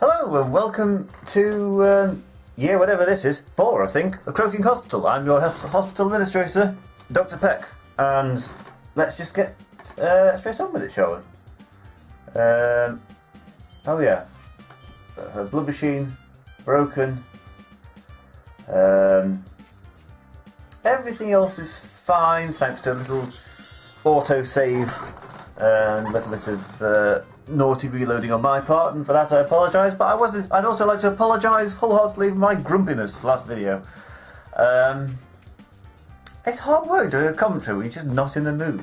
Hello and welcome to year whatever this is, 4 I think, of Croaking Hospital. I'm your hospital administrator, Dr. Peck, and let's just get straight on with it, shall we? Oh yeah, her blood machine broken. Everything else is fine thanks to a little auto save and a little bit of naughty reloading on my part, and for that I apologise. But I'd also like to apologise wholeheartedly for my grumpiness last video. It's hard work doing a commentary when you're just not in the mood.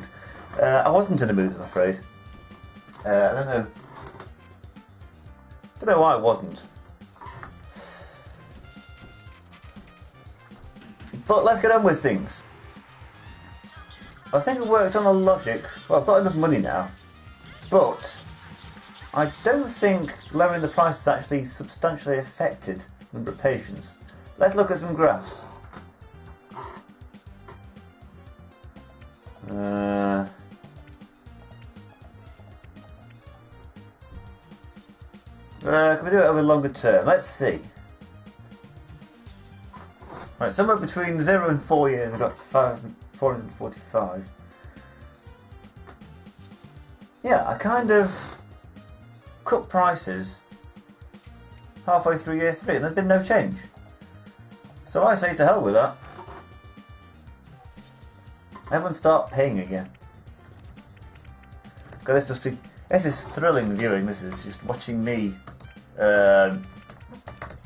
I wasn't in the mood, I'm afraid. I don't know why I wasn't. But let's get on with things. I think I worked on a logic. Well, I've got enough money now, but I don't think lowering the price has actually substantially affected the number of patients. Let's look at some graphs. Can we do it over a longer term? Let's see. Right, somewhere between 0 and 4 years, I've got 445. Yeah, I kind of cut prices halfway through year 3 and there's been no change. So I say to hell with that. Everyone start paying again. God, this is thrilling viewing, this is just watching me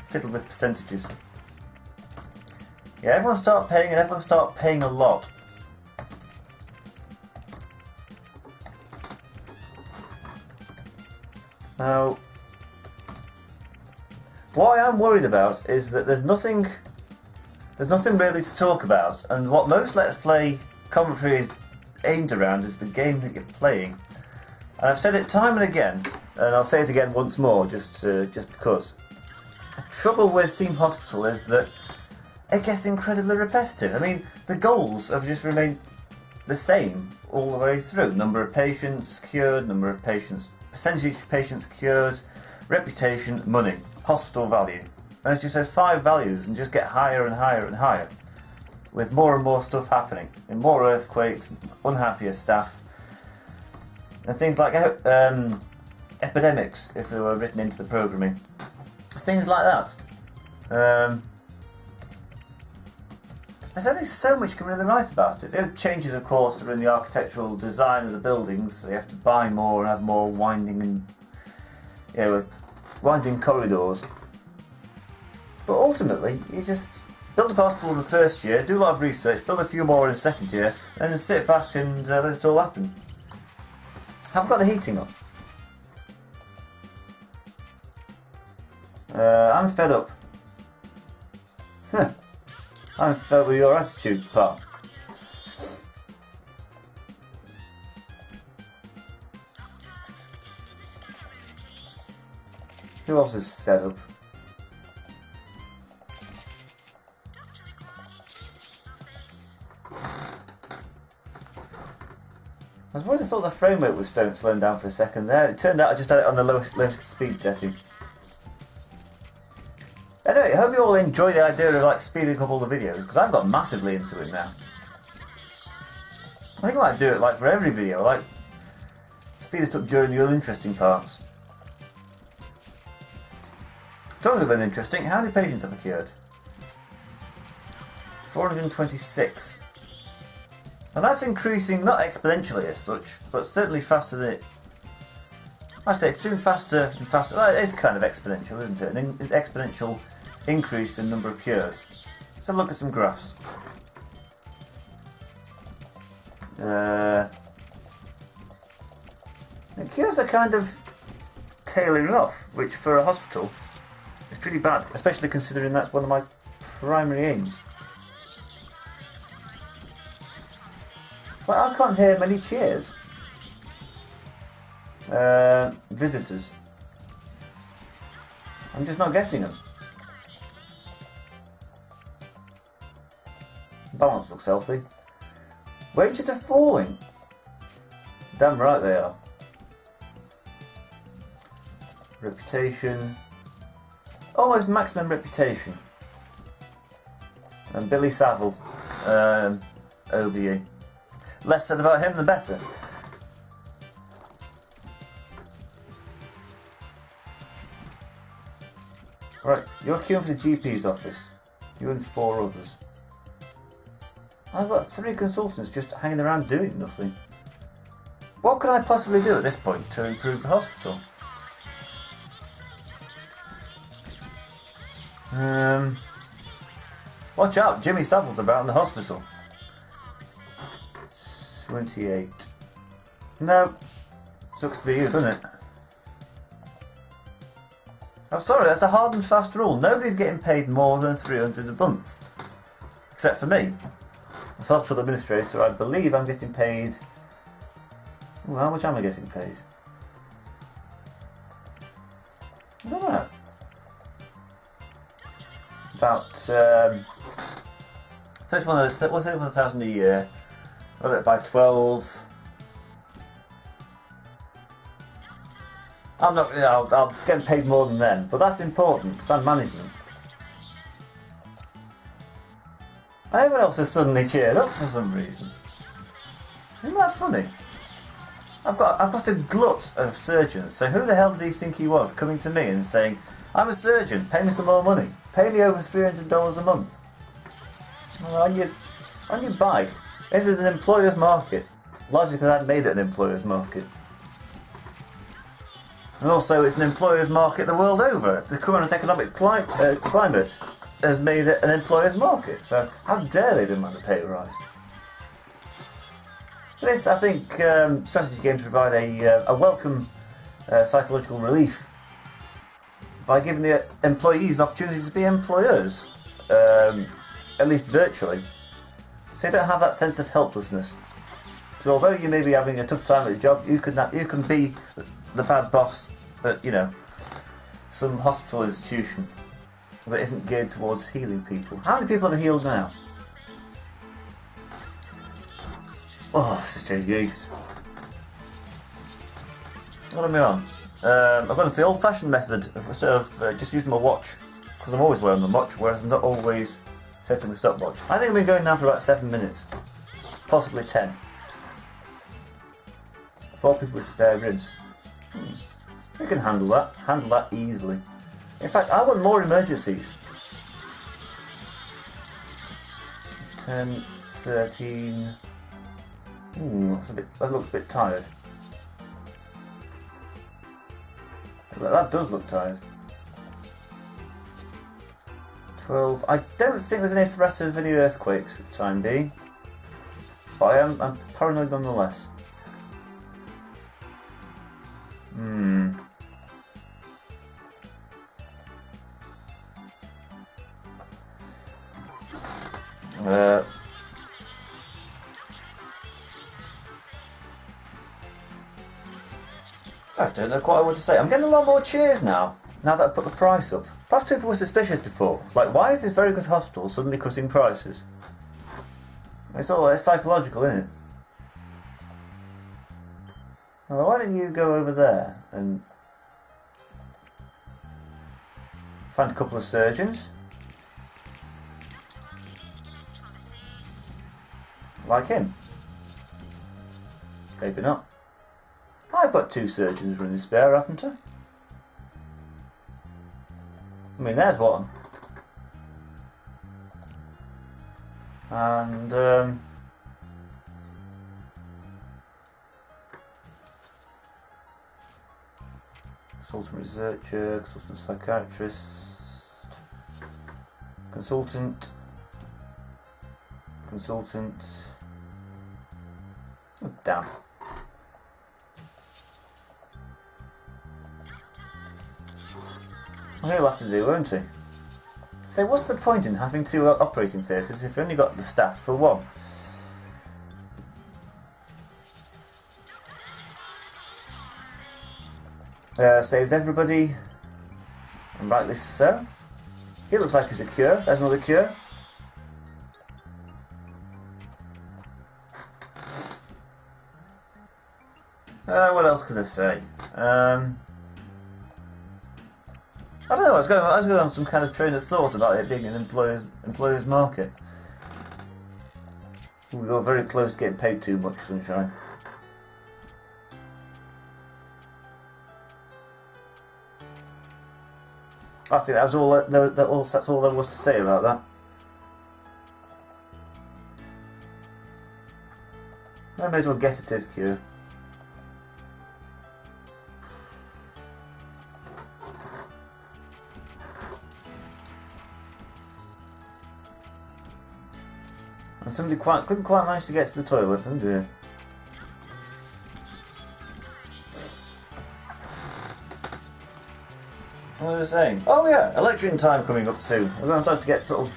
fiddle with percentages. Yeah, everyone start paying and everyone start paying a lot. Now, what I am worried about is that there's nothing really to talk about, and what most Let's Play commentary is aimed around is the game that you're playing. And I've said it time and again, and I'll say it again once more, just because. The trouble with Theme Hospital is that it gets incredibly repetitive. I mean, the goals have just remained the same all the way through. Number of patients cured, number of patients, percentage of patients cured, reputation, money, hospital value. And it's just those 5 values and just get higher and higher and higher, with more and more stuff happening, and more earthquakes, unhappier staff, and things like epidemics, if they were written into the programming. Things like that. There's only so much you can really write about it. The changes, of course, are in the architectural design of the buildings, so you have to buy more and have more winding and winding corridors. But ultimately, you just build a hospital in the first year, do a lot of research, build a few more in the second year, and then sit back and let it all happen. Have got the heating on. I'm fed up. I'm fed with your attitude, pal. Who else is fed up? I would have thought the frame rate was slowing down for a second there. It turned out I just had it on the lowest speed setting. Anyway, I hope you all enjoy the idea of speeding up all the videos, because I've got massively into it now. I think I might do it for every video, speed it up during the uninteresting parts. Talking of uninteresting, how many patients have occurred? 426. And that's increasing, not exponentially as such, but certainly faster than it. Actually, it's doing faster and faster. Well, it is kind of exponential, isn't it? An exponential increase in number of cures. Let's have a look at some graphs. The cures are kind of tailing off, which for a hospital is pretty bad, especially considering that's one of my primary aims. But I can't hear many cheers. Visitors. I'm just not guessing them. Balance looks healthy. Wages are falling. Damn right they are. Reputation. almost maximum reputation. And Billy Saville, OBE. Less said about him, the better. Right, you're queuing for the GP's office. You and 4 others. I've got 3 consultants just hanging around doing nothing. What can I possibly do at this point to improve the hospital? Watch out, Jimmy Savile's about in the hospital. 28. No. Sucks to be you, doesn't it? I'm sorry, that's a hard and fast rule. Nobody's getting paid more than 300 a month. Except for me. As hospital administrator, I believe I'm getting paid... Ooh, how much am I getting paid? I don't know. It's about 31,000 a year. Divide it by 12. I'll get paid more than them, but that's important because I'm management. And everyone else has suddenly cheered up for some reason. Isn't that funny? I've got a glut of surgeons, so who the hell did he think he was coming to me and saying, I'm a surgeon, pay me some more money. Pay me over $300 a month. Well, on your bike. This is an employer's market. Largely because I've made it an employer's market. And also it's an employer's market the world over. The current economic climate has made it an employer's market. So how dare they demand a pay rise? So this, I think, strategy games provide a welcome psychological relief by giving the employees an opportunity to be employers, at least virtually. So you don't have that sense of helplessness. So although you may be having a tough time at your job, you can be the bad boss at, some hospital institution that isn't geared towards healing people. How many people are healed now? Oh, this is taking ages. What am I on? I've gone for the old-fashioned method instead of just using my watch, because I'm always wearing my watch, whereas I'm not always setting the stopwatch. I think I've been going now for about 7 minutes, possibly 10. 4 people with spare ribs. We can handle that easily. In fact, I want more emergencies. 10, 13... that looks a bit tired. That does look tired. 12. I don't think there's any threat of any earthquakes at the time being. But I'm paranoid nonetheless. I don't know quite what to say. I'm getting a lot more cheers now that I put the price up. Perhaps people were suspicious before. Like, why is this very good hospital suddenly cutting prices? It's psychological, isn't it? Well, why don't you go over there and find a couple of surgeons? Like him? Maybe not. I've got 2 surgeons running spare, haven't I? I mean, there's one. And, consultant researcher, consultant psychiatrist, consultant. Oh, damn. Well, he'll have to do, won't he? So what's the point in having 2 operating theatres if you've only got the staff for 1? Saved everybody, and rightly so. He looks like he's a cure. There's another cure. What else could I say? I don't know. I was going on some kind of train of thought about it being an employer's market. We got very close to getting paid too much, sunshine. I think that's all there was to say about that. I may as well guess it is Q. And somebody couldn't quite manage to get to the toilet, oh dear. What was I saying? Oh yeah, election time coming up soon. We're going to start to get sort of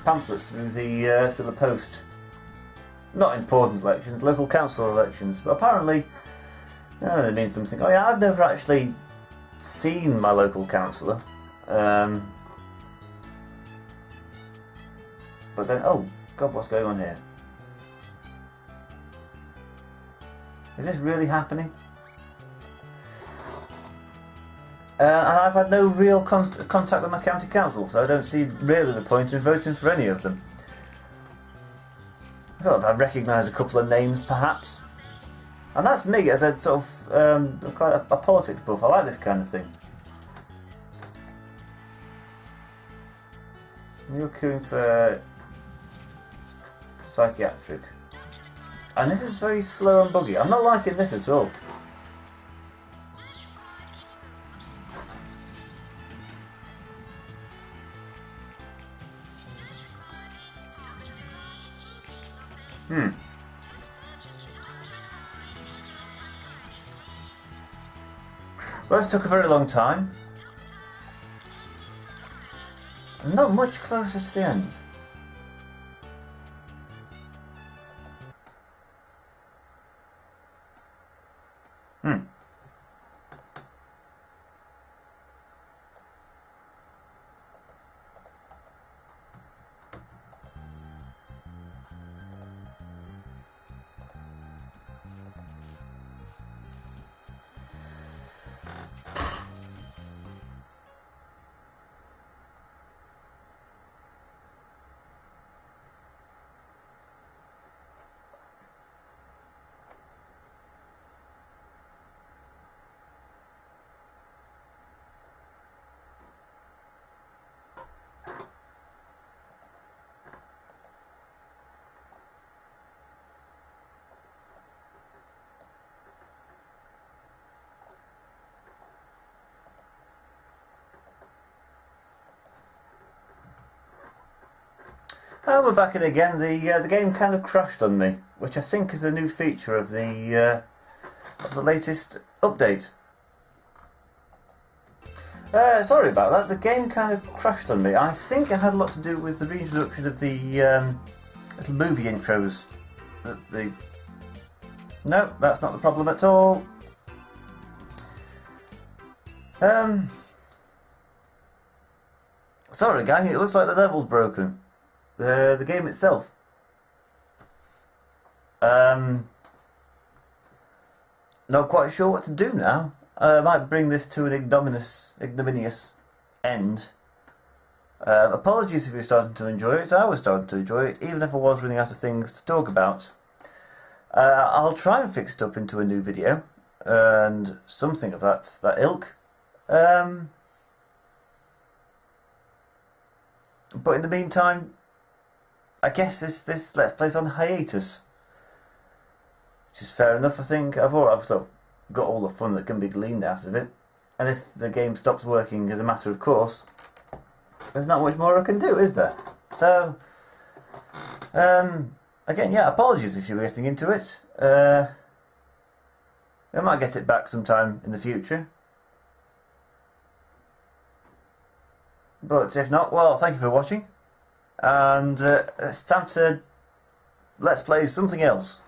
pamphlets through the post. Not important elections, local council elections, but apparently it means something. Oh yeah, I've never actually seen my local councillor. But then, oh God, what's going on here? Is this really happening? And I've had no real contact with my county council, so I don't see really the point in voting for any of them. I sort of I recognise a couple of names, perhaps. And that's me as a sort of quite a politics buff. I like this kind of thing. You're queuing for psychiatric. And this is very slow and buggy. I'm not liking this at all. Well, this took a very long time. Not much closer to the end. Oh, we're back in again. The game kind of crashed on me, which I think is a new feature of the latest update. Sorry about that. The game kind of crashed on me. I think it had a lot to do with the reintroduction of the little movie intros. No, that's not the problem at all. Sorry, gang. It looks like the level's broken. The game itself. Not quite sure what to do now. I might bring this to an ignominious end. Apologies if you're starting to enjoy it. I was starting to enjoy it, even if I was running out of things to talk about. I'll try and fix it up into a new video, and something of that ilk. But in the meantime, I guess this Let's Play's on hiatus. Which is fair enough, I think. I've sort of got all the fun that can be gleaned out of it. And if the game stops working as a matter of course, there's not much more I can do, is there? So, again, yeah, apologies if you're getting into it. I might get it back sometime in the future. But if not, well, thank you for watching. And it's time to let's play something else.